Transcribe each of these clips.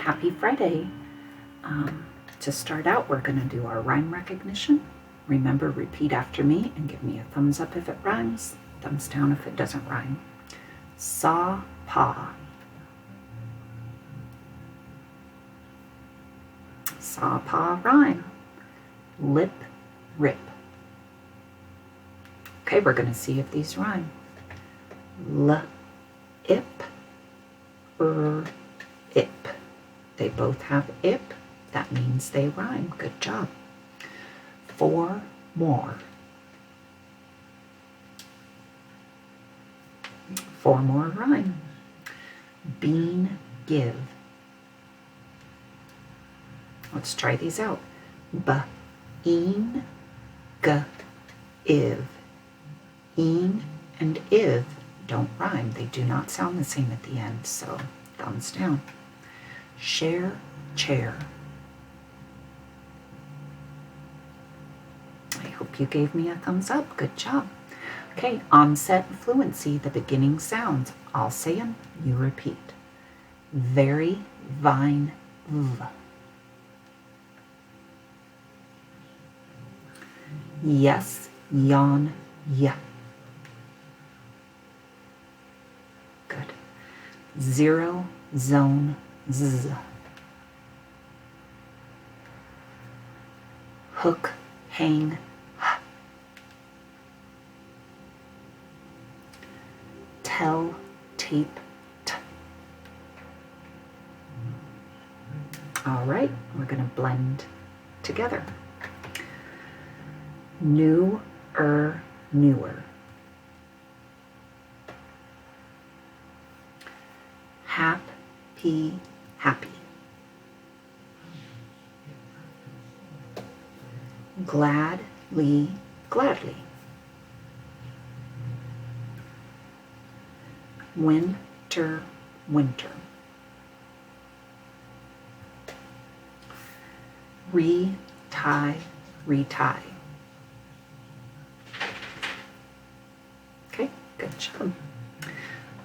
Happy Friday. To start out, we're going to do our rhyme recognition. Remember, repeat after me and give me a thumbs up if it rhymes, thumbs down if it doesn't rhyme. Saw, paw. Saw, paw, rhyme. Lip, rip. Okay, we're going to see if these rhyme. Ip, ip. They both have ip. That means they rhyme. Good job. 4 more. 4 more rhyme. Bean, give. Let's try these out. Een, iv. Een and iv don't rhyme. They do not sound the same at the end, so thumbs down. Share, chair. I hope you gave me a thumbs up. Good job. Okay, onset and fluency, the beginning sounds. I'll say them, you repeat. Very, vine, v. Yes, yawn, yeah. Good. 0, zone, z. Hook, hang, h. Tell, tape, t. All right, we're going to blend together. New, newer. Happy, happy. Gladly, gladly. Winter, winter. Retie, retie. Okay, good job.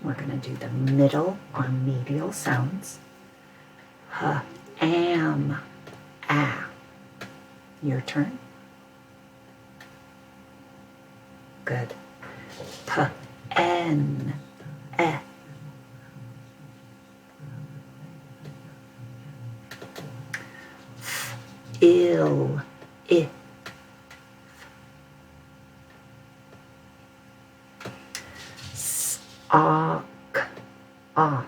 We're going to do the middle or medial sounds. H, am, ah. Your turn. Good. P, n, e. F, ill, if. S, ak, ah.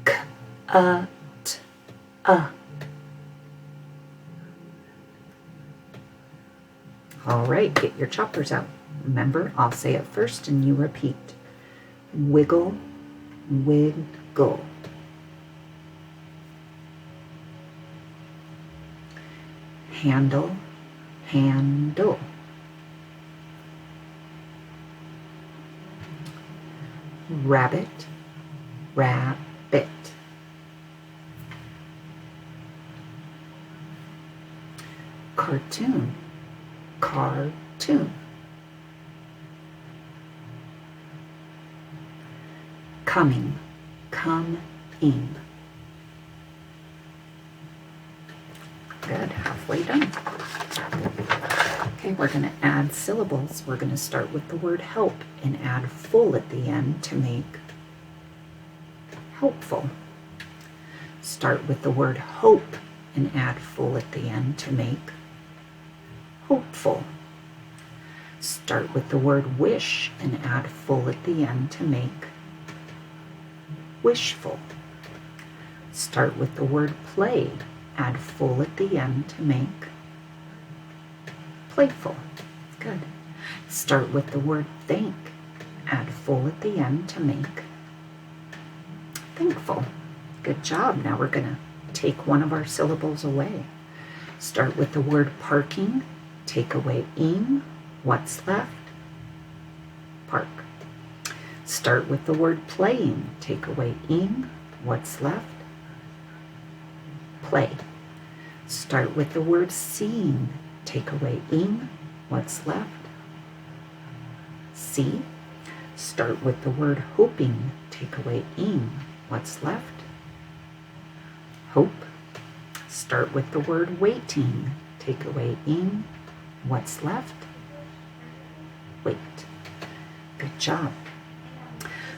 K, t, All right, get your choppers out. Remember, I'll say it first and you repeat. Wiggle, wiggle. Handle, handle. Rabbit, rabbit. Cartoon, cartoon. Coming, come in. Good, halfway done. Okay, we're going to add syllables. We're going to start with the word help and add full at the end to make helpful. Start with the word hope and add full at the end to make hopeful. Start with the word wish and add full at the end to make wishful. Start with the word play, add full at the end to make playful. Good. Start with the word thank, add full at the end to make thankful. Good job. Now we're going to take one of our syllables away. Start with the word parking, take away ing, what's left? Park. Start with the word playing, take away ing, what's left? Play. Start with the word seeing, take away ing, what's left? See. Start with the word hoping. Take away ing. What's left? Hope. Start with the word waiting. Take away ing. What's left? Wait. Good job.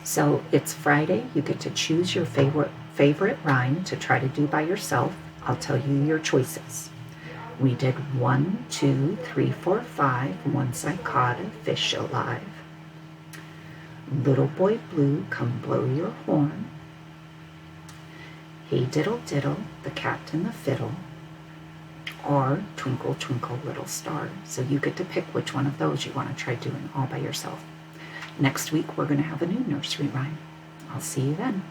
So it's Friday. You get to choose your favorite rhyme to try to do by yourself. I'll tell you your choices. We did 1, 2, 3, 4, 5. Once I caught a fish alive. Little boy blue, come blow your horn. Hey diddle diddle, the cat and the fiddle. Or twinkle twinkle little star. So you get to pick which one of those you want to try doing all by yourself. Next week we're going to have a new nursery rhyme. I'll see you then.